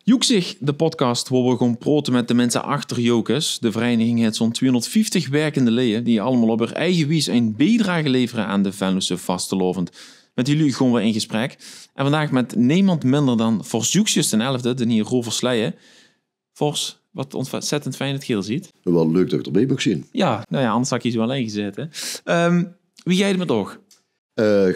Joekzig, de podcast waar we gewoon praten met de mensen achter Jokes. De vereniging heeft zo'n 250 werkende leden die allemaal op hun eigen wijze een bijdrage leveren aan de Venlose vastelovend. Met jullie gaan we in gesprek. En vandaag met niemand minder dan Fors Joekjes ten 11e, de hier Rover Sleijen. Fors, wat ontzettend fijn dat je er ziet. Wel leuk dat ik erbij mag zien. Ja, nou ja, anders had ik je zo alleen gezet. Wie jij het met toch?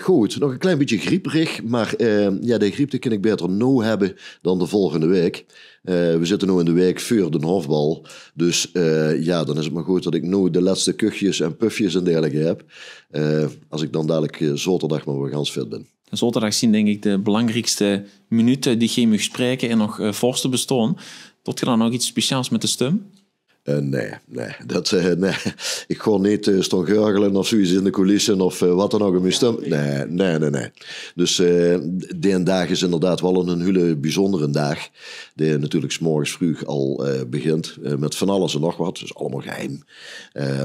Goed, nog een klein beetje grieperig, maar de griep die kan ik beter nu hebben dan de volgende week. We zitten nu in de week voor de hoofdbal, dus dan is het maar goed dat ik nu de laatste kuchjes en pufjes en dergelijke heb. Als ik dan dadelijk zaterdag maar weer gans fit ben. Zaterdag zien denk ik de belangrijkste minuten die je mag spreken en nog fors te bestaan. Tot je dan nog iets speciaals met de stem? Nee. Ik ga niet staan gurgelen of zoiets in de coulissen of wat dan ook in mijn stem. Nee. Dus die dag is inderdaad wel een hele bijzondere dag. Die natuurlijk 's morgens vroeg al begint met van alles en nog wat. Dus allemaal geheim.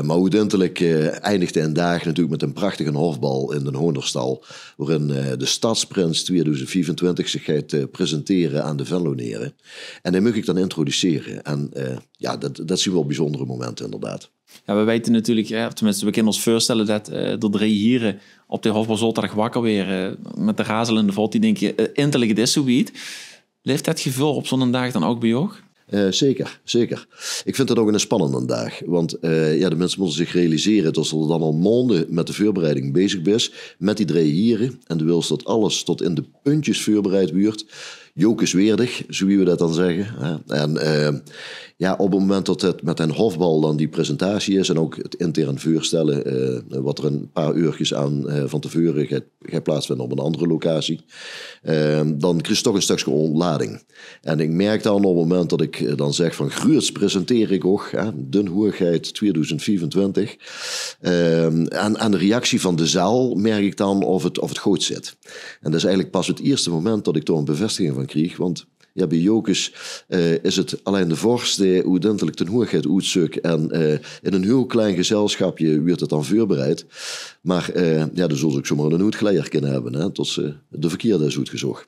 Maar uiteindelijk eindigt een dag natuurlijk met een prachtige hoofdbal in de Hoenderstal. Waarin de Stadsprins 2024 zich gaat presenteren aan de Venloneren. En die moet ik dan introduceren. En dat zien we wel bijzondere momenten inderdaad. Ja, we weten natuurlijk, tenminste we kunnen ons voorstellen dat de 3 hieren op de hoofdbal zaterdag wakker weer met de razelende valt. Die denken, eindelijk het is zo niet. Leeft dat gevoel op zo'n dag dan ook bij jou? Zeker. Ik vind het ook een spannende dag. Want de mensen moeten zich realiseren dat ze er dan al maanden met de voorbereiding bezig is. Met die 3 hieren. En de wils dat alles tot in de puntjes voorbereid wordt. Jokesweerdig, zo wie we dat dan zeggen. En op het moment dat het met een hofbal dan die presentatie is en ook het intern voorstellen, wat er een paar uurtjes aan van tevoren gaat plaatsvinden op een andere locatie, dan krijg je toch een stukje ontlading. En ik merk dan op het moment dat ik dan zeg van gruurs presenteer ik ook, de Hoergeit 2024. Aan de reactie van de zaal merk ik dan of het goed zit. En dat is eigenlijk pas het eerste moment dat ik toch een bevestiging van kreeg, want bij Jokes is het alleen de vorst die uiteindelijk ten Hoergeit uitzoekt en in een heel klein gezelschapje wordt het dan voorbereid. Maar dus zoals ik zomaar een uitgeleid kunnen hebben, tot ze de verkeerde is uitgezocht.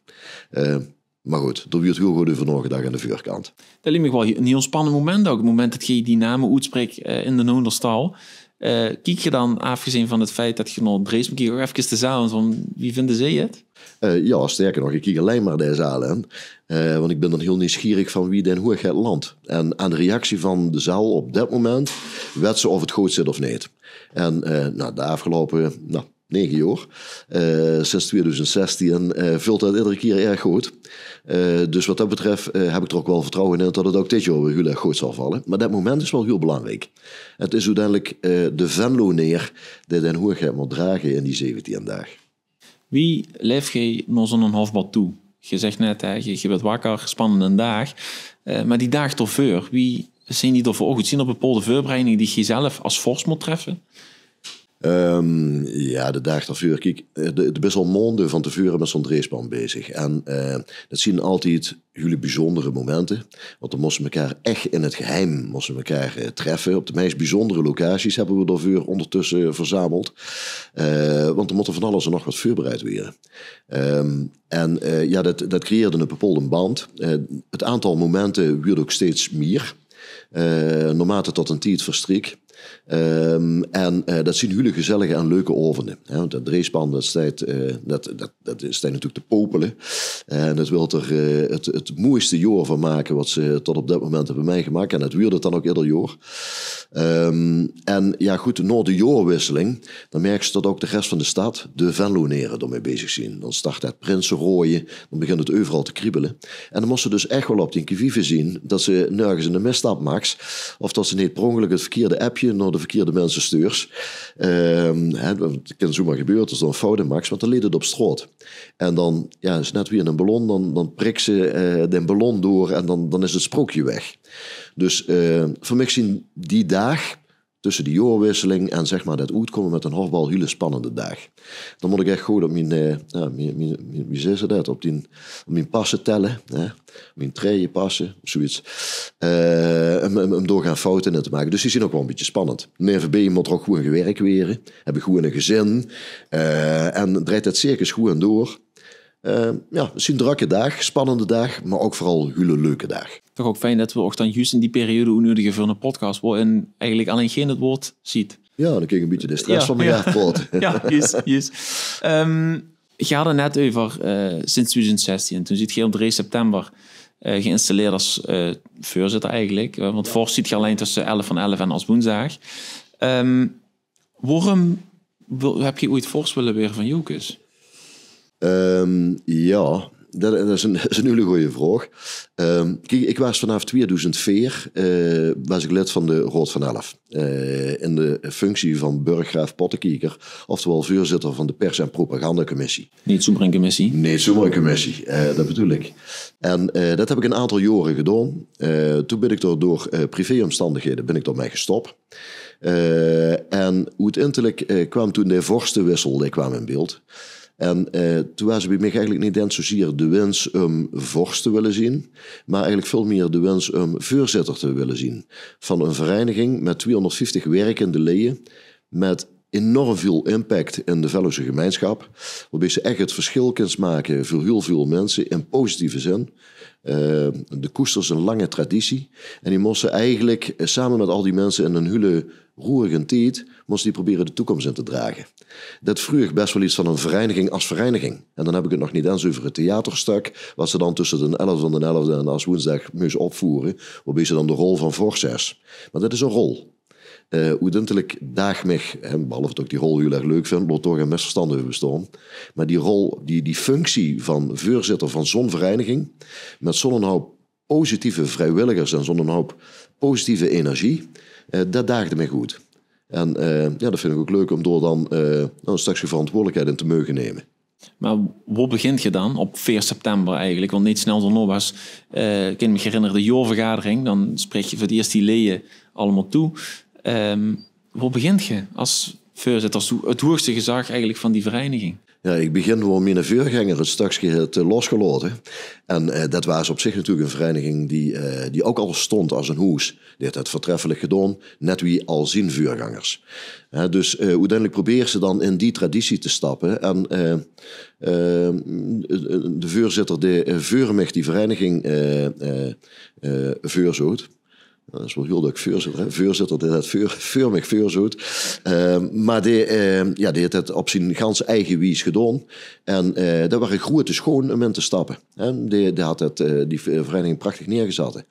Maar goed, er wordt heel goed over nagedacht aan de voorkant. Dat lijkt me wel een heel spannend moment ook. Het moment dat je die namen uitspreekt in de Hoenderstal. Kijk je dan, afgezien van het feit dat je nog Drees een keer even de zaal van wie vinden zij het? Sterker nog, ik kijk alleen maar deze zaal aan. Want ik ben dan heel nieuwsgierig van wie den Hoergeit landt. En aan de reactie van de zaal op dat moment weet ze of het goed zit of niet. En de afgelopen 9 jaar, sinds 2016, vult dat iedere keer erg goed. Dus wat dat betreft heb ik er ook wel vertrouwen in dat het ook dit jaar weer heel erg goed zal vallen. Maar dat moment is wel heel belangrijk. Het is uiteindelijk de Venloneer die den Hoergeit moet dragen in die 17 dagen. Wie leef je naar zo'n hoofdbal toe? Je zegt net, je bent wakker, spannende dag. Maar die dag ervoor, wie zijn die ervoor ook? Het zijn er bepaalde voorbereidingen die je zelf als fors moet treffen? De dag ervoor. Kijk, de best wel maanden van tevoren met zo'n dreespan bezig. En dat zien altijd jullie bijzondere momenten. Want dan moesten we elkaar echt in het geheim treffen. Op de meest bijzondere locaties hebben we daarvoor ondertussen verzameld. Want er moet er van alles en nog wat voorbereid worden. Dat creëerde een bepaalde band. Het aantal momenten wordt ook steeds meer. Naarmate tot een tijd verstreek. Dat zien jullie gezellige en leuke avonden. Want dat dreespan, dat staat natuurlijk te popelen. En dat wil er het mooiste jaar van maken wat ze tot op dat moment hebben meegemaakt. En dat wordt het dan ook ieder jaar. Na de jaarwisseling, dan merk je dat ook de rest van de stad, de Venloneren, ermee bezig zijn. Dan start het Prinsenrooien, dan begint het overal te kriebelen. En dan moesten ze dus echt wel op die kivive zien dat ze nergens in de misstap maakt. Of dat ze niet per ongeluk het verkeerde appje naar de verkeerde mensen stuurs. Het kan zomaar gebeuren, als er een fout in maakt, want dan leed het op straat. En dan is net weer een ballon, dan prikt ze de ballon door en dan is het sprookje weg. Dus voor mij zien die dag tussen die jaarwisseling en zeg maar dat uitkomen met een hoofdbal hele spannende dag. Dan moet ik echt goed op op mijn passen tellen, mijn treien passen, zoiets. Om doorgaan fouten in te maken. Dus die zijn ook wel een beetje spannend. De NVB moet er ook goed gewerkt weer. Heb ik goed een gezin. En draait het circus goed door. misschien drukke dag, spannende dag, maar ook vooral hele leuke dag. Toch ook fijn dat we ook dan juist in die periode onnodige voor een podcast, waarin eigenlijk alleen geen het woord ziet. Ja, dan krijg ik een beetje de stress van mijn praten. Ja, juist. Je had het net over sinds 2016. Toen zit je op 3 september geïnstalleerd als voorzitter eigenlijk. Want voor zit je alleen tussen 11 van 11 en als woensdag. Waarom heb je ooit fors willen weer van Jocus? Ja, dat is een hele goede vraag. Kijk, ik was vanaf 2004 was ik lid van de Raad van 11. In de functie van burggraaf Pottekieker, oftewel voorzitter van de pers- en propagandacommissie. Niet zomaar een commissie? Nee, zomaar een commissie, dat bedoel ik. En dat heb ik een aantal jaren gedaan. Toen ben ik door privéomstandigheden ben ik door mij gestopt. En uiteindelijk kwam toen de vorstenwissel die kwam in beeld. En toen was bij mij eigenlijk niet eens zozeer de wens om vorst te willen zien, maar eigenlijk veel meer de wens om voorzitter te willen zien. Van een vereniging met 250 werkende leden, met enorm veel impact in de Venlose gemeenschap, waarbij ze echt het verschil kunnen maken voor heel veel mensen in positieve zin. De koesters een lange traditie en die moesten eigenlijk samen met al die mensen in een hele roerige tijd moesten die proberen de toekomst in te dragen. Dat vroeg best wel iets van een vereniging als vereniging. En dan heb ik het nog niet eens over het theaterstuk, wat ze dan tussen de 11 van de 11e en als woensdag moesten opvoeren, waarbij ze dan de rol van vorst is. Maar dat is een rol. Uiteindelijk daag mij, behalve dat ik die rol heel erg leuk vind, wordt toch een misverstanden bestaan. Maar die rol, die functie van voorzitter van zo'n vereniging, met zo'n hoop positieve vrijwilligers en zo'n hoop positieve energie, dat daagde mij goed. En dat vind ik ook leuk om door dan een stukje verantwoordelijkheid in te mogen nemen. Maar hoe begint je dan op 4 september eigenlijk? Want niet snel daarna was, ik kan me herinneren, de jaarvergadering. Dan spreek je voor het eerst die leden allemaal toe. Hoe begint je als voorzitter, als het hoogste gezag eigenlijk van die vereniging? Ja, ik begin gewoon met een voorganger een stukje te losgelaten. En dat was op zich natuurlijk een vereniging die ook al stond als een hoes. Die heeft het voortreffelijk gedaan, net wie al zijn vuurgangers. Dus uiteindelijk probeer ze dan in die traditie te stappen. En de voorzitter die voor mij die vereniging voorzoot. Dat is wel heel leuk, voorzitter, dat voor mij voorzoot. Maar die heeft het op zijn gans eigen wies gedaan. En dat waren grote schoon om in te stappen. Die had die vereniging prachtig neergezet.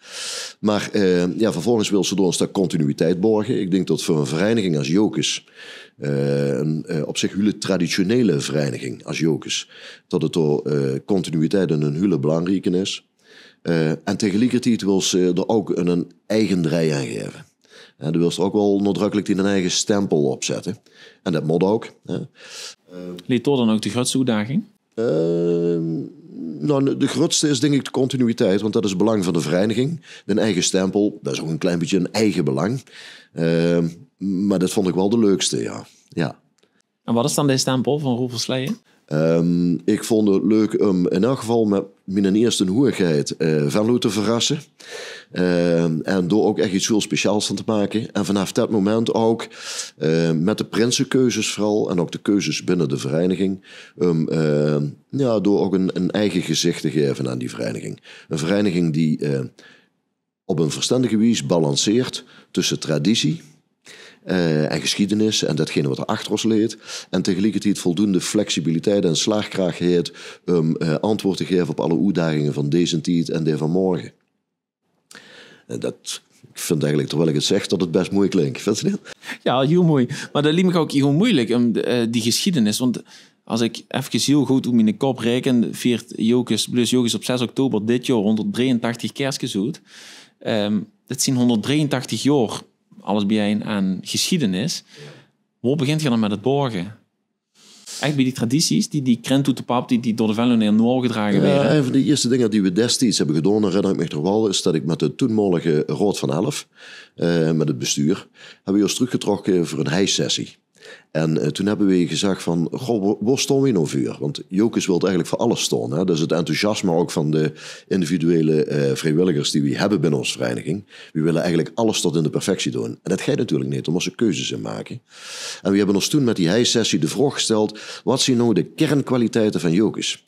Maar vervolgens wil ze door een stuk continuïteit borgen. Ik denk dat voor een vereniging als Jocus, op zich hele traditionele vereniging als Jocus, dat het door continuïteit een hele belangrijke is. En tegelijkertijd wil ze er ook een eigen draai aan geven. En dan wil ze er ook wel nadrukkelijk een eigen stempel op zetten. En dat moet ook. Leed door dan ook de grootste uitdaging? De grootste is denk ik de continuïteit, want dat is het belang van de vereniging. Een eigen stempel, dat is ook een klein beetje een eigen belang. Maar dat vond ik wel de leukste, ja. En wat is dan de stempel van Roel Versleijen? Ik vond het leuk om in elk geval met mijn eerste hoeigheid Venlo te verrassen. En door ook echt iets heel speciaals van te maken. En vanaf dat moment ook met de prinsenkeuzes vooral en ook de keuzes binnen de vereniging. Door ook een eigen gezicht te geven aan die vereniging. Een vereniging die op een verstandige wijze balanceert tussen traditie en geschiedenis en datgene wat erachter ons leert. En tegelijkertijd voldoende flexibiliteit en slaagkracht heeft om antwoord te geven op alle uitdagingen van deze tijd en die van morgen. En dat, ik vind eigenlijk, terwijl ik het zeg, dat het best mooi klinkt. Vind je niet? Ja, heel mooi. Maar dat liep me ook heel moeilijk, die geschiedenis. Want als ik even heel goed om in de kop reken, viert Jocus op 6 oktober dit jaar 183 kerstgezoet. Dat zijn 183 jaar alles bijeen aan geschiedenis. Hoe begint je dan met het borgen? Echt bij die tradities, die krentoetepap, die door de Venlo naar Noord gedragen werden. Een van de eerste dingen die we destijds hebben gedaan, herinner ik me toch wel, is dat ik met de toenmalige Raad van 11, met het bestuur, hebben we ons teruggetrokken voor een hijssessie. En toen hebben we gezegd van, waar staan we nou voor? Want Jocus wil eigenlijk voor alles staan. Hè? Dus het enthousiasme ook van de individuele vrijwilligers die we hebben binnen onze vereniging. We willen eigenlijk alles tot in de perfectie doen. En dat gaat natuurlijk niet, daar moesten keuzes in maken. En we hebben ons toen met die hijssessie de vraag gesteld, wat zijn nou de kernkwaliteiten van Jocus?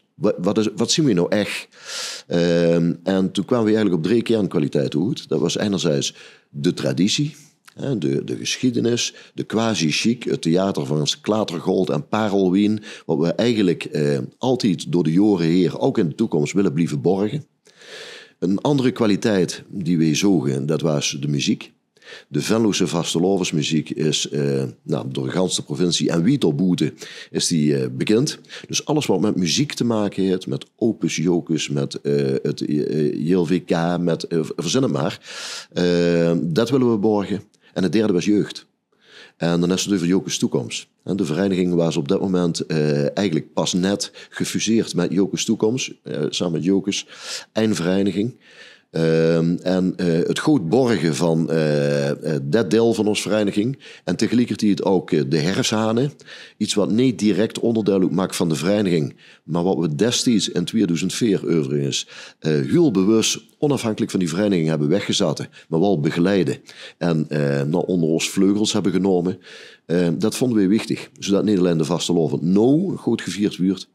Wat zien we nou echt? En toen kwamen we eigenlijk op 3 kernkwaliteiten uit. Dat was enerzijds de traditie, de geschiedenis, de quasi-chic, het theater van Klatergold en Parelwien, wat we eigenlijk altijd door de jaren heen ook in de toekomst willen blijven borgen. Een andere kwaliteit die we zogen, dat was de muziek. De Venlose vastelovensmuziek is door de ganse provincie en Wieterboete is die bekend. Dus alles wat met muziek te maken heeft, met opus jocus, met het JLVK, met verzin het maar. Dat willen we borgen. En het derde was jeugd. En dan is het over Jocus Toekomst. En de vereniging was op dat moment eigenlijk pas net gefuseerd met Jocus Toekomst, samen met Jocus, eindvereniging. En het goed borgen van dat deel van onze vereniging. En tegelijkertijd ook de herfsthanen. Iets wat niet direct onderdeel maakt van de vereniging. Maar wat we destijds in 2004 overigens heel bewust onafhankelijk van die vereniging hebben weggezet. Maar wel begeleiden. En onder ons vleugels hebben genomen. Dat vonden we wichtig. Zodat niet alleen de vastelovend nou goed gevierd wordt.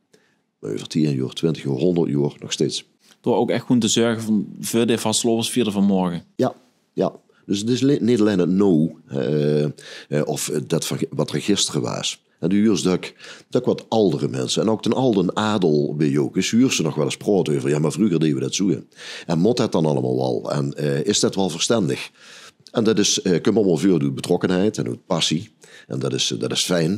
Maar over 10 jaar, 20 jaar, 100 jaar nog steeds. Door ook echt gewoon te zorgen voor de vastelovens vierde van morgen. Ja. Dus het is niet alleen het nou of dat van wat er gisteren was. En de huurs dat ik wat oudere mensen, en ook ten alden adel bij Jocus, huur ze nog wel eens praat over. Ja, maar vroeger deden we dat zo. En mot dat dan allemaal wel? En is dat wel verstandig? En dat is, komt allemaal veel door betrokkenheid en door passie. En dat is fijn.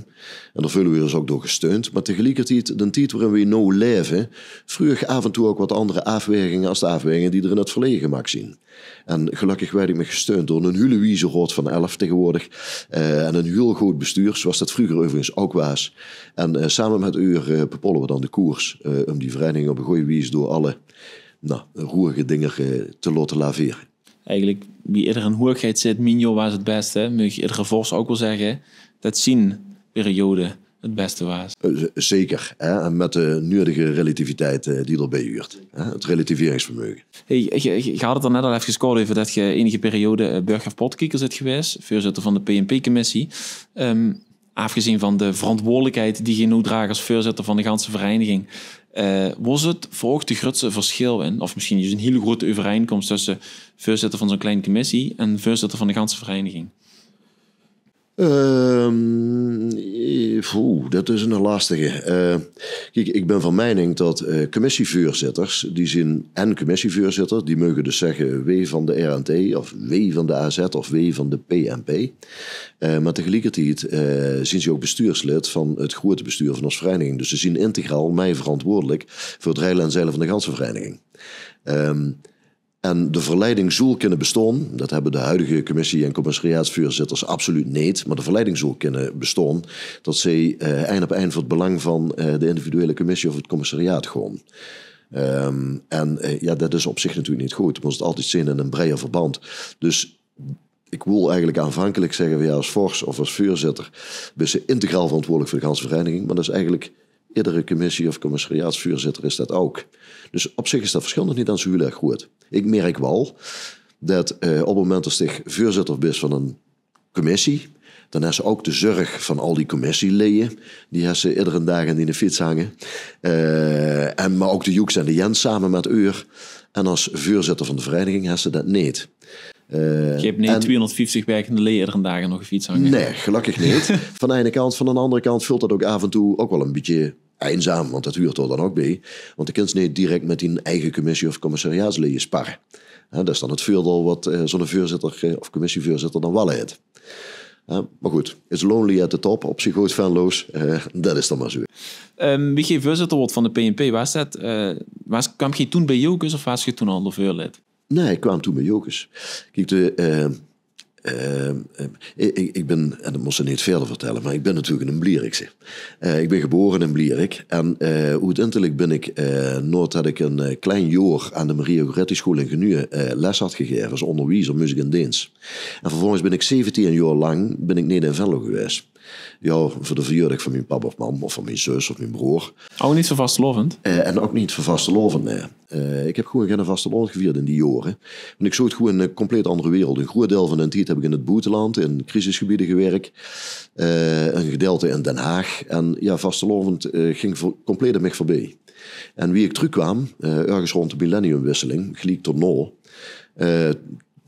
En daar voelen we ons ook door gesteund. Maar tegelijkertijd, de tijd waarin we nu leven, vroeg af en toe ook wat andere afwegingen als de afwegingen die er in het verleden gemaakt zijn. En gelukkig werd ik me gesteund door een hele wijze rood van 11 tegenwoordig. En een heel goed bestuur, zoals dat vroeger overigens ook was. En samen met u bepollen we dan de koers om die vereniging op een goede wijze door alle roerige dingen te laten laveren. Eigenlijk, wie eerder in hoogheid zit, Minjo was het beste. Mag iedere vos ook wel zeggen dat zien periode het beste was. Zeker. En met de nodige relativiteit die erbij hoort. Het relativeringsvermogen. Hey, je had het er net al even gescoord over dat je enige periode burger potkieker zit geweest. Voorzitter van de PNP-commissie. Afgezien van de verantwoordelijkheid die je nu draagt als voorzitter van de ganse vereniging. Was het voor ook de grootste verschil in, of misschien is een hele grote overeenkomst tussen voorzitter van zo'n kleine commissie en voorzitter van de ganse vereniging? Dat is een lastige. Kijk, ik ben van mening dat commissievoorzitters, die zijn en commissievoorzitter, die mogen dus zeggen W van de RNT of W van de AZ of W van de PNP. Maar tegelijkertijd zijn ze ook bestuurslid van het grote bestuur van onze vereniging. Dus ze zien integraal mij verantwoordelijk voor het reilen en zeilen van de ganse vereniging. En de verleiding zal kunnen bestaan, dat hebben de huidige commissie- en commissariaatsvoorzitters absoluut niet, maar de verleiding zal kunnen bestaan dat ze eind op eind voor het belang van de individuele commissie of het commissariaat gaan. Dat is op zich natuurlijk niet goed. Je moet het altijd zien in een breder verband. Dus ik wil eigenlijk aanvankelijk zeggen, als vors of als voorzitter, ben je integraal verantwoordelijk voor de ganse vereniging, maar dat is eigenlijk iedere commissie- of commissariaatsvoorzitter is dat ook. Dus op zich is dat verschil nog niet aan zo heel erg goed. Ik merk wel dat op het moment dat je voorzitter bent van een commissie, dan hebben ze ook de zorg van al die commissieleden. Die hebben ze iedere dag in de fiets hangen. Maar ook de Joeks en de Jens samen met u. En als voorzitter van de vereniging hebben ze dat niet. Je hebt niet 250 werkende leden iedere dag nog een fiets hangen. Nee, gelukkig niet. Van de ene kant. Van de andere kant voelt dat ook af en toe ook wel een beetje eenzaam. Want dat huurt er dan ook bij. Want je kunt niet direct met die eigen commissie of commissariaatsleden sparren. Dat is dan het voordeel wat zo'n voorzitter of commissievoorzitter dan wel heeft. Maar goed, it's lonely at the top. Op zich goed fanloos. Dat is dan maar zo. Wie je voorzitter wordt van de PNP, kwam je toen bij Jocus of was je toen al de voorlid? Nee, ik kwam toen bij Jocus. Kijk, ik ben, en dat moest ze niet verder vertellen, maar ik ben natuurlijk een Blierikse. Ik ben geboren in Blierik. En uiteindelijk ben ik, nooit dat ik een klein jaar aan de Maria Goretti School in Genue les had gegeven als onderwijzer muziek en dans. En vervolgens ben ik 17 jaar lang niet in Venlo geweest. Ja, voor de verjaardag van mijn papa of mam, of van mijn zus of mijn broer. Ook niet zo vastelovend? En ook niet voor vastelovend, nee. Ik heb gewoon geen vastelovend gevierd in die jaren. Want ik zocht gewoon een compleet andere wereld. Een groot deel van de tijd heb ik in het buitenland, in crisisgebieden gewerkt. Een gedeelte in Den Haag. En ja, vastelovend ging compleet aan mij voorbij. En wie ik terugkwam, ergens rond de millenniumwisseling, gelijk tot nu...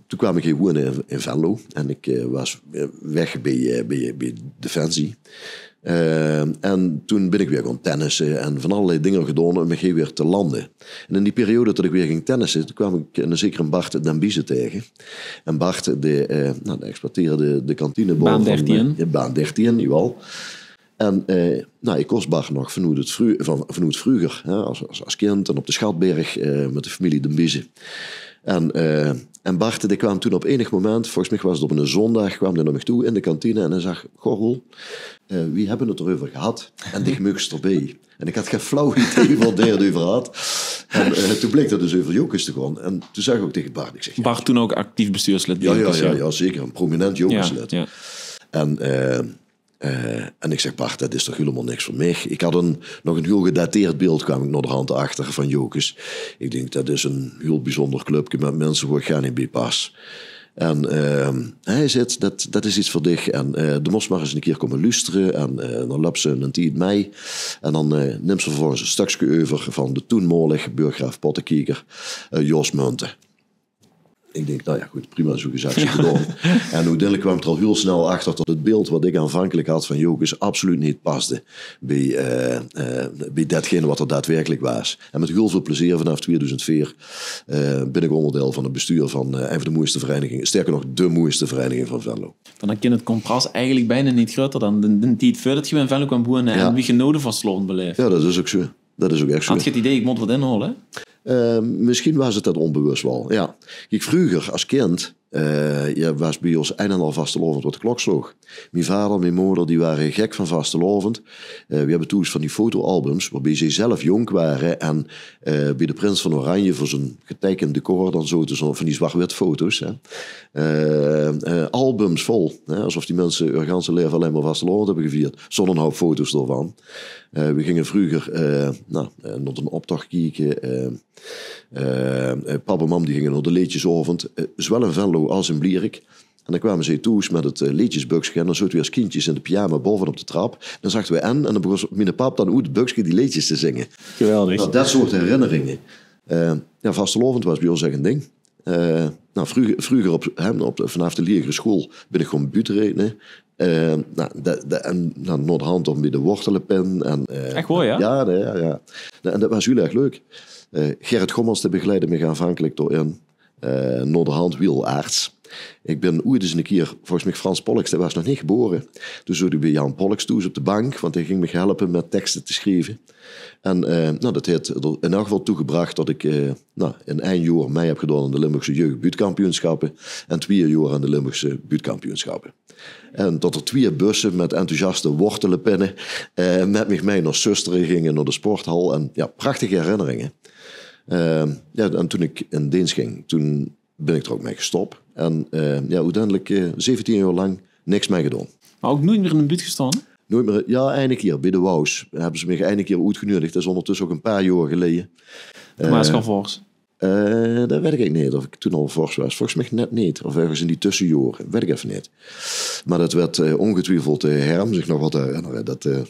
Toen kwam ik hier wonen in Venlo en ik was weg bij Defensie. En toen ben ik weer gaan tennissen en van allerlei dingen gedaan om me weer te landen. En in die periode dat ik weer ging tennissen, toen kwam ik een zekere Bart Den Biezen tegen. En Bart, die exploiteerde de kantine. Baan 13. Baan 13, jawel. En ik kost Bart nog vanuit vroeger, als kind en op de Schatberg met de familie Den Biezen. En Bart, die kwam toen op enig moment, volgens mij was het op een zondag, kwam hij naar me toe in de kantine en hij zag, goh Roel, wie hebben het erover gehad? En die gemukst erbij. En ik had geen flauw idee wat hij erover had. En toen bleek dat dus over Jokers te gaan. En toen zei ik ook tegen Bart, ik zeg... Bart toen ook actief bestuurslid? Ja, zeker. Een prominent Jokerslid. Ja. En ik zeg, Bart, dat is toch helemaal niks voor mij. Ik had nog een heel gedateerd beeld, kwam ik naar de hand achter van Jokers. Ik denk, dat is een heel bijzonder clubje met mensen waar ik ga niet bij pas. En hij zegt, dat is iets voor dich. En de moest maar eens een keer komen luisteren. En dan loopt ze een tijd mee. En dan neemt ze vervolgens een stukje over van de toenmalige burggraaf Pottekieker, Jos Munten. Ik denk, nou ja, goed, prima, zo gezegd, zo gedaan. En uiteindelijk kwam ik er al heel snel achter dat het beeld wat ik aanvankelijk had van Jokers absoluut niet paste bij datgene wat er daadwerkelijk was. En met heel veel plezier vanaf 2004 ben ik onderdeel van het bestuur van een van de mooiste verenigingen. Sterker nog, de mooiste vereniging van Venlo. Dan kan het contrast eigenlijk bijna niet groter dan de tijd voordat je in Venlo kwam wonen en wie genoten van Sloten beleefd. Ja, dat is ook zo. Dat is ook echt zo. Had je het idee, ik moet wat inhalen? Misschien was het dat onbewust wel, ja. Kijk, vroeger als kind was bij ons een en al vastelovend wat de klok sloeg. Mijn vader en mijn moeder die waren gek van vastelovend. We hebben toen van die fotoalbums waarbij ze zelf jong waren en bij de Prins van Oranje voor zijn getekend decor dan zo van die zwart-wit foto's. Albums vol, alsof die mensen hun ganse leven alleen maar vastelovend hebben gevierd. Zonder een hoop foto's ervan. We gingen vroeger naar een optocht kijken. Papa en mam die gingen naar de leedjesavond, zowel in Venlo als in Blierik. En dan kwamen ze toe met het leedjesbuksje en dan zaten we als kindjes in de pyjama boven op de trap. Dan zagen we en dan begon mijn pap dan uit het buksje die leedjes te zingen. Geweldig. Nou, dat soort herinneringen. Vastelovend was bij ons echt een ding. Vroeger vanaf de lagere school ben ik gewoon buurtrijden. Naar de hand om bij de wortelenpen. Echt mooi, ja? Ja. En dat was heel erg leuk. Gerrit Gommels de begeleidde me aanvankelijk door een Noorderhand wielaarts. Ik ben ooit eens een keer, volgens mij Frans Pollux, die was nog niet geboren. Dus zat ik bij Jan Pollux toe op de bank, want hij ging me helpen met teksten te schrijven. En dat heeft er in elk geval toegebracht dat ik in 1 jaar mee heb gedaan aan de Limburgse jeugdbuurtkampioenschappen en 2 jaar aan de Limburgse buurtkampioenschappen. En dat er 2 bussen met enthousiaste wortelenpennen met mij mee naar Susteren gingen, naar de sporthal. En ja, prachtige herinneringen. En toen ik in dienst ging, toen ben ik er ook mee gestopt. En uiteindelijk 17 jaar lang niks mee gedaan. Maar ook nooit meer in de buurt gestaan? Nooit meer, ja, eindelijk keer bij de Wous. Hebben ze me eindelijk keer uitgenodigd. Dat is ondertussen ook een paar jaar geleden. Maar is gewoon fors. Dat weet ik niet, of ik toen al fors was. Volgens mij net niet. Of ergens in die tussenjaren. Weet ik even niet. Maar dat werd ongetwijfeld Herm zich nog wat herinneren.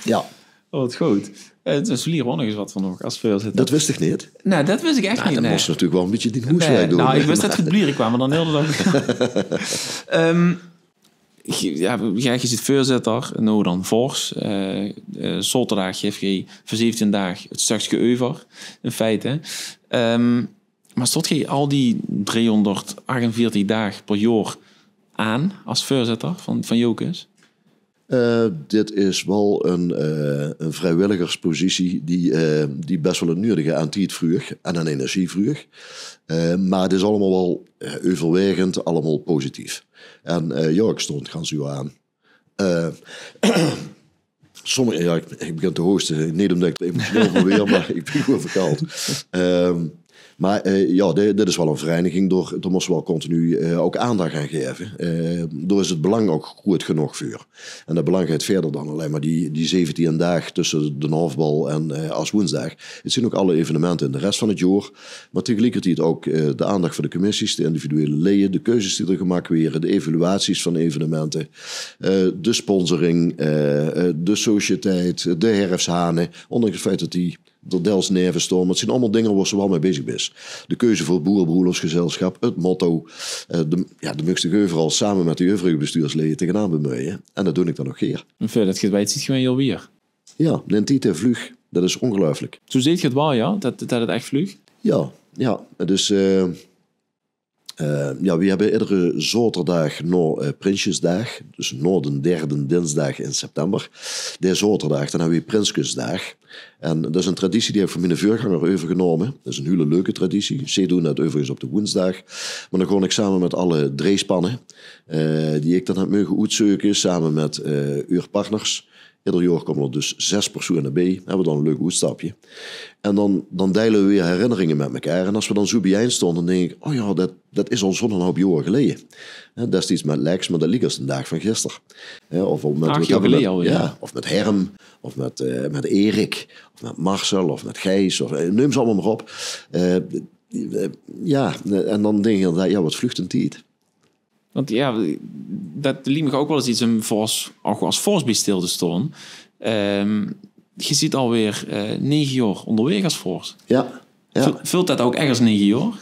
Ja. Oh, wat goed. Het is hier wel nog eens wat van nog als voorzitter. Dat wist ik niet. Nee, dat wist ik echt niet. Dan moest je natuurlijk wel een beetje die hoeswerk doen. Nou, ik wist dat het Blieren kwam, maar dan heel de dag. Je zit voorzitter, nou dan fors. Zaterdag geef je voor 17 dagen het stukje over, in feite. Maar stond je al die 348 dagen per jaar aan als voorzitter van Jokers? Dit is wel een vrijwilligerspositie die best wel een nodige aan tijd vroeg en aan energie vroeg. Maar het is allemaal wel overwegend, allemaal positief. En ik stond gaan zo aan. Ik begin te hoesten, niet omdat ik er emotioneel van weer, maar ik ben gewoon verkoud. Maar dit is wel een vereniging, daar moesten we wel continu ook aandacht aan geven. Daar is het belang ook goed genoeg voor. En dat belang gaat verder dan alleen maar die 17 dagen tussen de hoofdbal en als woensdag. Het zijn ook alle evenementen in de rest van het jaar. Maar tegelijkertijd ook de aandacht voor de commissies, de individuele leden, de keuzes die er gemaakt worden, de evaluaties van evenementen, de sponsoring, de sociëteit, de herfsthanen. Ondanks het feit dat die door Dels Neven stormen. Het zijn allemaal dingen waar ze wel mee bezig is. De keuze voor het Boerenbroedersgezelschap, het motto. De moest ik overal samen met de overige bestuursleden tegenaan bemoeien. En dat doe ik dan nog keer. En verder, dat gewijd ziet gewoon heel weer. Ja, een titel vlug. Dat is ongelooflijk. Zo ziet je het wel, ja? Dat het echt vlug? Ja. Dus... we hebben iedere zaterdag na Prinsjesdag, dus na de derde dinsdag in september. De zaterdag, dan hebben we Prinsjesdag. En dat is een traditie die heb ik van mijn voorganger overgenomen. Dat is een hele leuke traditie. Ze doen dat overigens op de woensdag. Maar dan ga ik samen met alle dreespannen, die ik dan heb mogen uitzoeken, samen met uw partners. Ieder jaar komen er dus 6 personen bij. Hebben we dan een leuk uitstapje. En dan delen we weer herinneringen met elkaar. En als we dan zo bijeen stonden, dan denk ik... Oh ja, dat is al zo'n hoop jaar geleden. Destijds met Lex, maar dat liep als de dag van gisteren. Of met, 8 jaar geleden al, ja. Of met Herm, of met Erik, of met Marcel, of met Gijs. Neem ze allemaal maar op. En dan denk je, wat vlucht een tijd. Want ja, dat liet me ook wel eens iets ook als Vos bij stil te staan. Je ziet alweer 9 jaar onderweg als Vos. Ja. Vult dat ook echt als 9 jaar?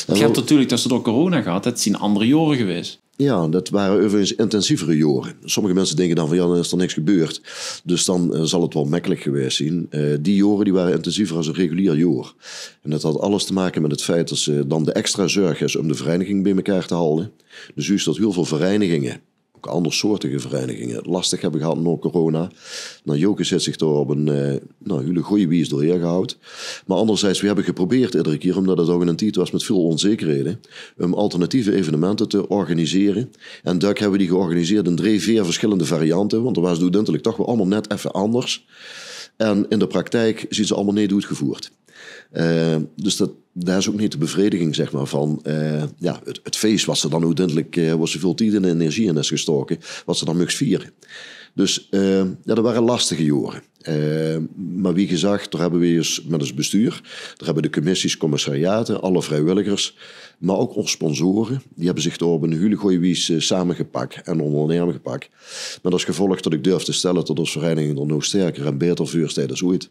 Je hebt natuurlijk dat ze door corona gehad. Dat zijn andere jaren geweest. Ja, dat waren overigens intensievere jaren. Sommige mensen denken dan van dan is er niks gebeurd. Dus dan zal het wel makkelijk geweest zijn. Die jaren die waren intensiever als een regulier jaar. En dat had alles te maken met het feit dat ze dan de extra zorg is om de vereniging bij elkaar te houden. Dus juist dat heel veel verenigingen, ook andersoortige verenigingen, lastig hebben gehad na corona. Nou, Joke zit zich daar op een hele goede wijze doorheen gehouden. Maar anderzijds, we hebben geprobeerd iedere keer, omdat het ook een tijd was met veel onzekerheden, om alternatieve evenementen te organiseren. En daar hebben we die georganiseerd in 3-4 verschillende varianten, want er was doelduidelijk toch wel allemaal net even anders. En in de praktijk zien ze allemaal niet uitgevoerd. Dus daar is ook niet de bevrediging zeg maar, van het feest wat ze dan uiteindelijk was zoveel tijd en energie in is gestoken, wat ze dan moest vieren. Dus dat waren lastige jaren. Maar wie gezegd, daar hebben we eens met ons bestuur, daar hebben de commissies, commissariaten, alle vrijwilligers, maar ook onze sponsoren, die hebben zich door op een hele goede wijze samengepakt en ondernemen gepakt. Met als gevolg dat ik durf te stellen dat onze vereniging er nog sterker en beter voor staat als ooit.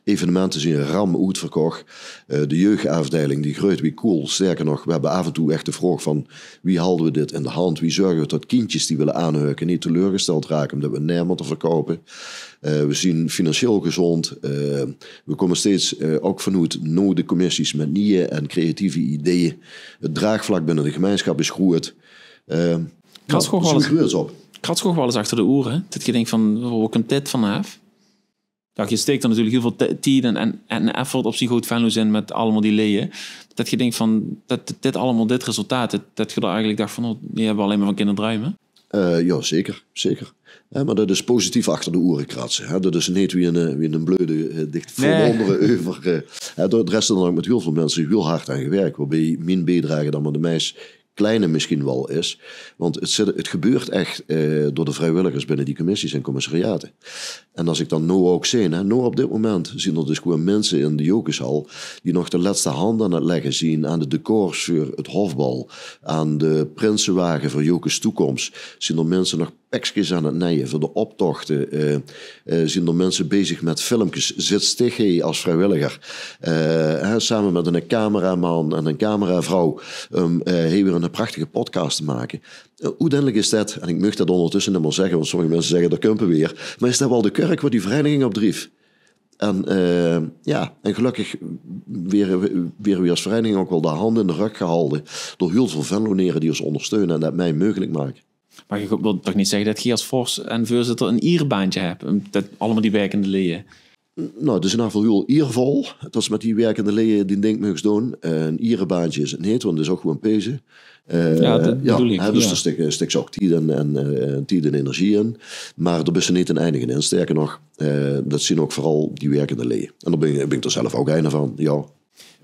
Evenementen zijn ram uitverkocht. De jeugdafdeling die groeit wie cool. Sterker nog, we hebben af en toe echt de vraag van wie houden we dit in de hand? Wie zorgen we dat kindjes die willen aanhuiken niet teleurgesteld raken omdat we neer moeten verkopen? We zien financieel gezond. We komen steeds ook vanuit de commissies met nieuwe en creatieve ideeën. Het draagvlak binnen de gemeenschap is groeit. Krats gewoon wel eens achter de oren. Dat je denkt van, waar komt dit vanaf? Je steekt er natuurlijk heel veel tijd en effort op zich goed van zijn met allemaal die leden. Dat je denkt van, dit allemaal dit resultaat, dat je er eigenlijk dacht van, die hebben alleen maar van kunnen druimen. Ja, zeker. Maar dat is positief achter de oren kratsen. Dat is niet wie een bleude dicht verwonderen over. De rest dan ook met heel veel mensen heel hard aan gewerkt. Waarbij mijn bijdrage dan maar de meest kleine misschien wel is. Want het gebeurt echt door de vrijwilligers binnen die commissies en commissariaten. En als ik dan nu ook zie, op dit moment zien er dus gewoon mensen in de Jokeshal die nog de laatste hand aan het leggen zien aan de decors voor het hofbal, aan de prinsenwagen voor Jokes toekomst. Zien er mensen nog pekjes aan het naaien voor de optochten. Zien er mensen bezig met filmpjes. Zit Stig als vrijwilliger. Samen met een cameraman en een cameravrouw. Weer een prachtige podcast te maken. Uiteindelijk is dat, en ik mag dat ondertussen niet meer zeggen, want sommige mensen zeggen dat kumpen weer. Maar is dat wel de kerk waar die vereniging op drief? En gelukkig weer als vereniging ook wel de handen in de rug gehouden door heel veel venloneren die ons ondersteunen en dat mij mogelijk maken. Maar je wilt toch niet zeggen dat je als Vos en voorzitter een ierbaantje hebt? Dat allemaal die werkende leden. Nou, het is in ieder geval heel iervol. Dat is met die werkende leden die denk ik doen. Een ierenbaantje is het niet, want het is ook gewoon pezen. Dat bedoel ik. Dus er stikt ook tijd en energie in. Maar er is er niet een eindigen in. Sterker nog, dat zien ook vooral die werkende leden. En daar ben ik er zelf ook een van, ja.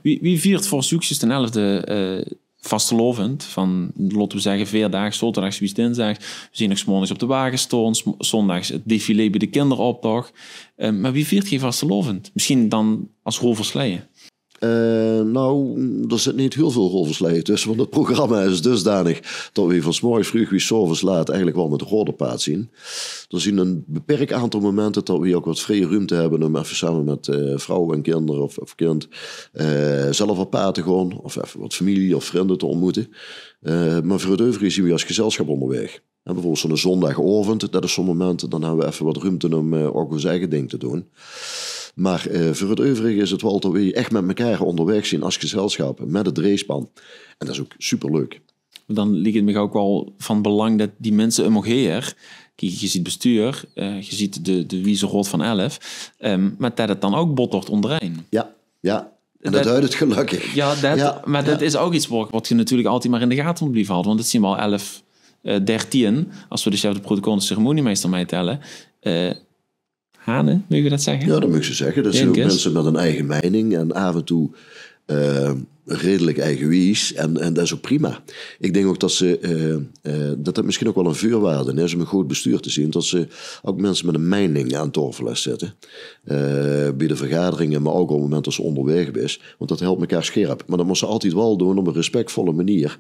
Wie viert voor zoekjes ten 11e vastelovend? Van, laten we zeggen, 4 dagen, zaterdags, wie dinsdag. We zien nog 's morgens op de wagen staan, zondags het défilé bij de kinderoptocht. Maar wie viert geen vastelovend? Misschien dan als Roversleien? Nou, er zit niet heel veel rolversleien tussen, want het programma is dusdanig dat we van 's morgens vroeg wie 's avonds laat eigenlijk wel met de rode paard zien. Er zien een beperkt aantal momenten dat we ook wat vrije ruimte hebben om even samen met vrouw en kinderen of kind zelf op paard te gaan, of even wat familie of vrienden te ontmoeten. Maar voor het overige zien we als gezelschap onderweg. En bijvoorbeeld zo'n zondagavond, dat is zo'n moment, dan hebben we even wat ruimte om ook ons eigen ding te doen. Maar voor het overige is het wel dat we echt met elkaar onderweg zijn als gezelschap met het racepan. En dat is ook superleuk. Dan ligt het me ook wel van belang dat die mensen hem nog heer. Kijk, je ziet bestuur, je ziet de wieze rood van 11. Maar dat het dan ook bot wordt onderijn. Ja. En dat houdt het gelukkig. Maar dat is ook iets wat je natuurlijk altijd maar in de gaten moet blijven houden. Want het zien we al 11, 13, als we de chef de protocol en de ceremoniemeester meetellen. Hanen, moet je dat zeggen? Ja, dat moet je zeggen. Dat zijn ook mensen met een eigen mening en af en toe redelijk eigenwijs. En dat is ook prima. Ik denk ook dat misschien ook wel een vuurwaarde is om een goed bestuur te zien. Dat ze ook mensen met een mening aan tafel zetten. Bij de vergaderingen, maar ook op het moment dat ze onderweg is. Want dat helpt elkaar scherp. Maar dat moet ze altijd wel doen op een respectvolle manier.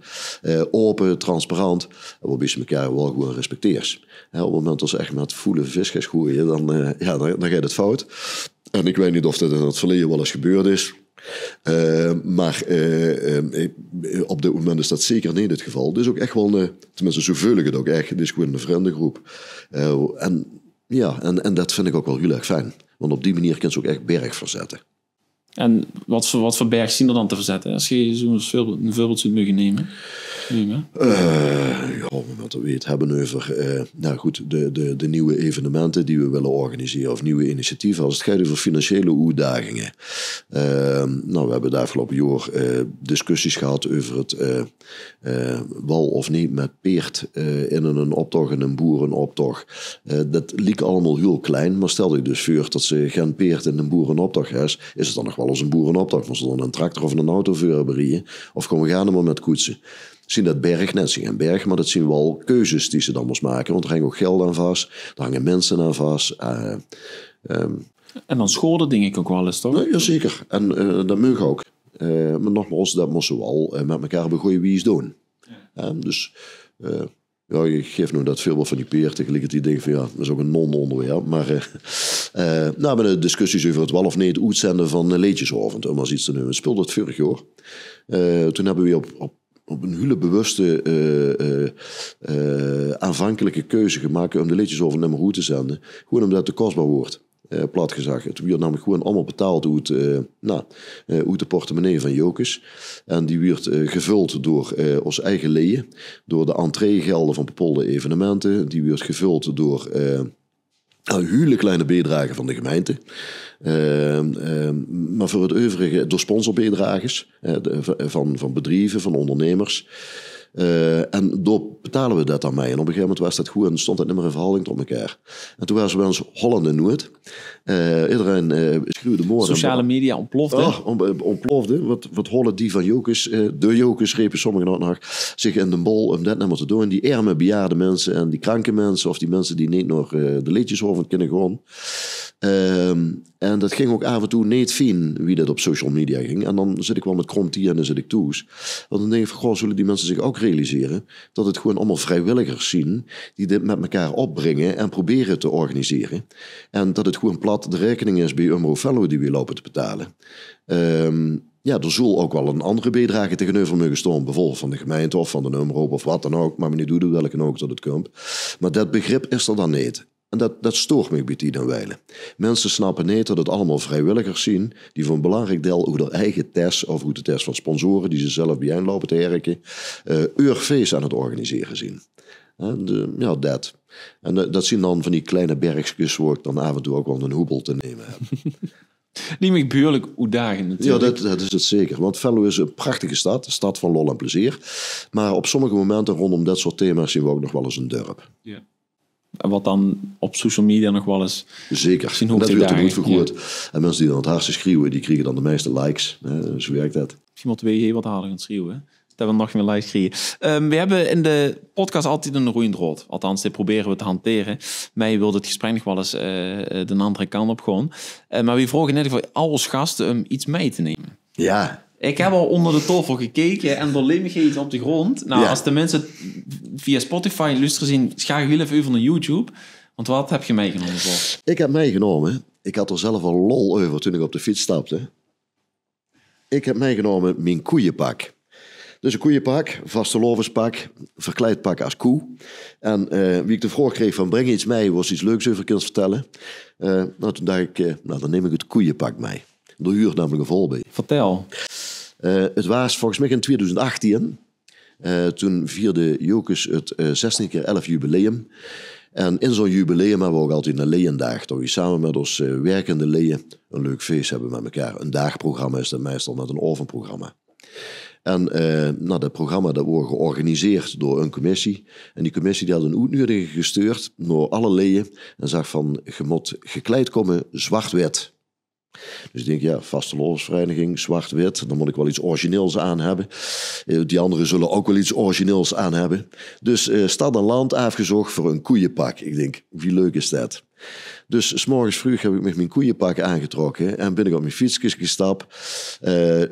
Open, transparant. Waarbij ze elkaar wel gewoon respecteert. Op het moment dat ze echt met voele vis gaan gooien, dan gaat het fout. En ik weet niet of dat in het verleden wel eens gebeurd is. Maar op dit moment is dat zeker niet het geval. Dus ook echt wel, tenminste zo voel ik het ook echt, het is gewoon een vriendengroep. En dat vind ik ook wel heel erg fijn. Want op die manier kan ze ook echt berg verzetten. En wat voor berg zien er dan te verzetten? Als je zo'n voorbeeld zou mogen nemen. Op het moment dat we het hebben over de nieuwe evenementen die we willen organiseren of nieuwe initiatieven. Als het gaat over financiële uitdagingen. We hebben de afgelopen jaar discussies gehad over het wel of niet met peert in een optocht en een boerenoptocht. Dat liep allemaal heel klein, maar stel je dus voor dat ze geen peert in een boerenoptocht is het dan nog wel eens een boerenoptocht. Als ze dan een tractor of een auto verberieën of komen we gaan maar met koetsen. Zien dat berg, net zien geen berg, maar dat zien wel keuzes die ze dan moest maken. Want er hangt ook geld aan vast, er hangen mensen aan vast. En dan scholen denk ik ook wel eens, toch? Nou, jazeker, en dat mag ook. Maar nogmaals, dat moesten we wel met elkaar op een goede wijze doen. Je geeft nu dat voorbeeld van die peer tegelijkertijd denk van dat is ook een non-onderwerp. Maar met de discussies over het wel of niet het uitzenden van Leedjesavond, om als iets te nemen. Het speelde het vorig jaar. Toen hebben we op een hele bewuste aanvankelijke keuze gemaakt om de Leedjesavond naar goed te zenden. Gewoon omdat het te kostbaar wordt. Plat gezegd. Het werd namelijk gewoon allemaal betaald uit de portemonnee van Jokes. En die werd gevuld door ons eigen leden, door de entreegelden van bepaalde evenementen. Die werd gevuld door hele kleine bijdragen van de gemeente. Maar voor het overige door sponsorbijdragers van bedrijven, van ondernemers. En door betalen we dat dan mee. En op een gegeven moment was dat goed en stond dat niet meer in verhouding tot elkaar. En toen waren ze bij ons Holland en Noord. Iedereen schreeuwde mooi. Sociale media ontplofte. Ontplofte. Wat hollen die van Jokers. De Jokers repen sommigen ook nog zich in de bol om dat niet te doen. Die arme bejaarde mensen en die kranke mensen of die mensen die niet nog de liedjesavond kunnen gaan. En dat ging ook af en toe niet fijn wie dat op social media ging. En dan zit ik wel met kromtie en dan zit ik toes. Want dan denk ik van, goh, zullen die mensen zich ook realiseren dat het gewoon allemaal vrijwilligers zien die dit met elkaar opbrengen en proberen te organiseren. En dat het gewoon plat de rekening is bij Umro Fellow die we lopen te betalen. Er zal ook wel een andere bijdrage tegenover mogen staan, bijvoorbeeld van de gemeente of van de Umro of wat dan ook, maar meneer Doede welke ook dat het komt. Maar dat begrip is er dan niet. En dat stoort me bij die wijlen. Mensen snappen niet dat het allemaal vrijwilligers zien die voor een belangrijk deel hoe de eigen test of hoe de test van sponsoren die ze zelf bij lopen te herken, feest aan het organiseren zien. Dat. En dat zien dan van die kleine bergjes waar ik dan af en toe ook wel een hoebel te nemen heb. Die me behoorlijk uitdagen natuurlijk. Ja, dat is het zeker. Want Venlo is een prachtige stad. Een stad van lol en plezier. Maar op sommige momenten rondom dat soort thema's zien we ook nog wel eens een dorp. Ja. Wat dan op social media nog wel eens... Zeker. En dat wordt er goed vergroot. Ja. En mensen die dan het hardste schreeuwen, die krijgen dan de meeste likes. Zo werkt dat. Misschien moet 2G wat harder gaan schreeuwen. Dat we nog meer likes krijgen. We hebben in de podcast altijd een roeiend rood. Althans, dit proberen we te hanteren. Mij wilde het gesprek nog wel eens de andere kant op gewoon. Maar we vroegen net voor al onze gasten om iets mee te nemen. Ja. Ik heb al onder de tafel gekeken en er ligt iets op de grond. Nou, ja. Als de mensen via Spotify luisteren zien, schakel je even naar YouTube. Want wat heb je meegenomen voor? Ik heb meegenomen, ik had er zelf al lol over toen ik op de fiets stapte. Ik heb meegenomen mijn koeienpak. Dus een koeienpak, vastelovenspak, verkleed pak als koe. En wie ik de vraag kreeg van breng iets mee, was iets leuks over kunnen vertellen. Toen dacht ik, dan neem ik het koeienpak mee. Er huurt namelijk een vol bij. Vertel. Het was volgens mij in 2018. Toen vierde Jokes het 16 keer 11 jubileum. En in zo'n jubileum hebben we ook altijd een leeuwendag. Dat we samen met ons werkende leeuwen een leuk feest hebben met elkaar. Een dagprogramma is dat meestal met een ovenprogramma. En dat programma dat wordt georganiseerd door een commissie. En die commissie die had een uitnodiging gestuurd naar alle leeuwen. En zag van, je moet gekleed komen zwart-wit. Dus ik denk, ja, vastelovensvereniging, zwart-wit, dan moet ik wel iets origineels aan hebben. Die anderen zullen ook wel iets origineels aan hebben. Dus stad en land afgezocht voor een koeienpak. Ik denk, wie leuk is dat? Dus 's morgens vroeg heb ik met mijn koeienpak aangetrokken en ben ik op mijn fietsjes gestapt.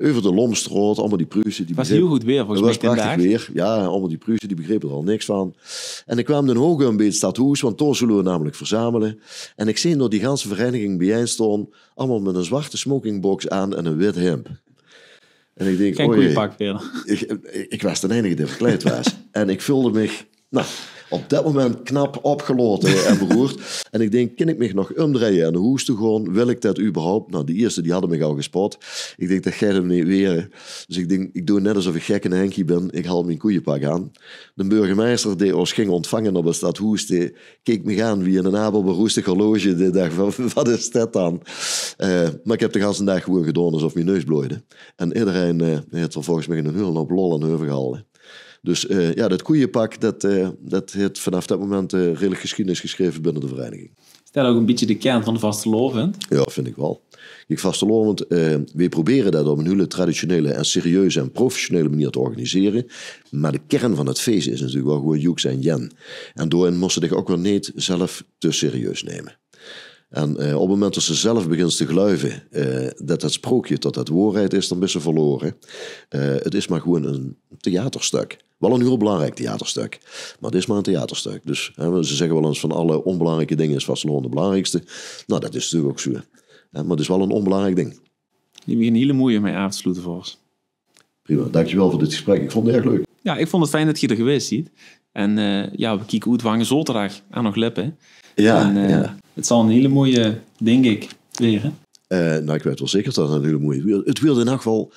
Over de Lomstroot, allemaal die Pruisen. Het was heel goed weer volgens mij. Het was prachtig weer. Ja, allemaal die Pruisen, die begrepen er al niks van. En ik kwam dan hoog een beetje stadhuis, want daar zullen we namelijk verzamelen. En ik zie door die ganse vereniging bijeenstonden, allemaal met een zwarte smokingbox aan en een wit hemd. En ik denk, geen koeienpak weer. Ik was de enige die verkleed was. En ik voelde me, op dat moment knap opgeloten en beroerd. En ik denk, kan ik me nog omdraaien en de hoes te gaan? Wil ik dat überhaupt? Nou, de eerste die hadden me al gespot. Ik denk, dat gaat hem niet weer. Dus ik denk, ik doe net alsof ik gek en Henkie ben. Ik haal mijn koeienpak aan. De burgemeester die ons ging ontvangen op het stadhuis, die keek me aan wie in een abelberoestig horloge. Die dacht, wat is dat dan? Maar ik heb de hele dag gewoon gedaan alsof mijn neus bloeide. En iedereen heeft er volgens mij een heel hoop lol en heuvel gehaald. Dus dat koeienpak, dat heeft vanaf dat moment redelijk geschiedenis geschreven binnen de vereniging. Is dat ook een beetje de kern van de vastelovend? Ja, vind ik wel. Kijk, vastelovend, we proberen dat op een hele traditionele en serieuze en professionele manier te organiseren. Maar de kern van het feest is natuurlijk wel gewoon Joeks en Jen. En daarin moesten ze zich ook wel niet zelf te serieus nemen. En op het moment dat ze zelf begint te geloven dat het sprookje tot het waarheid is, dan is ze verloren. Het is maar gewoon een theaterstuk. Wel een heel belangrijk theaterstuk, maar het is maar een theaterstuk. Dus ze zeggen wel eens van alle onbelangrijke dingen is vastelovend de belangrijkste. Nou, dat is natuurlijk ook zo. Maar het is wel een onbelangrijk ding. Je begint een hele mooie mee af te sluiten voor ons. Prima, dankjewel voor dit gesprek. Ik vond het erg leuk. Ja, ik vond het fijn dat je er geweest ziet. En we kijken hoe het wangen zaterdag aan nog leppen. Ja, het zal een hele mooie, denk ik, weer. Ik weet wel zeker dat het een hele mooie... Het wilde in elk geval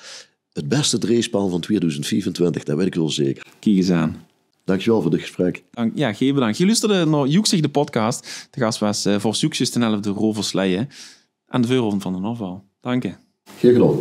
het beste dreespan van 2024, dat weet ik wel zeker. Kijk eens aan. Dankjewel voor dit gesprek. Geen bedankt. Je luisterde naar Joeksig de podcast. De gast was voor Joeksjes ten 11e Rover Sleijen aan de voorhoofd van de Noval. Dank je. Geen gedaan.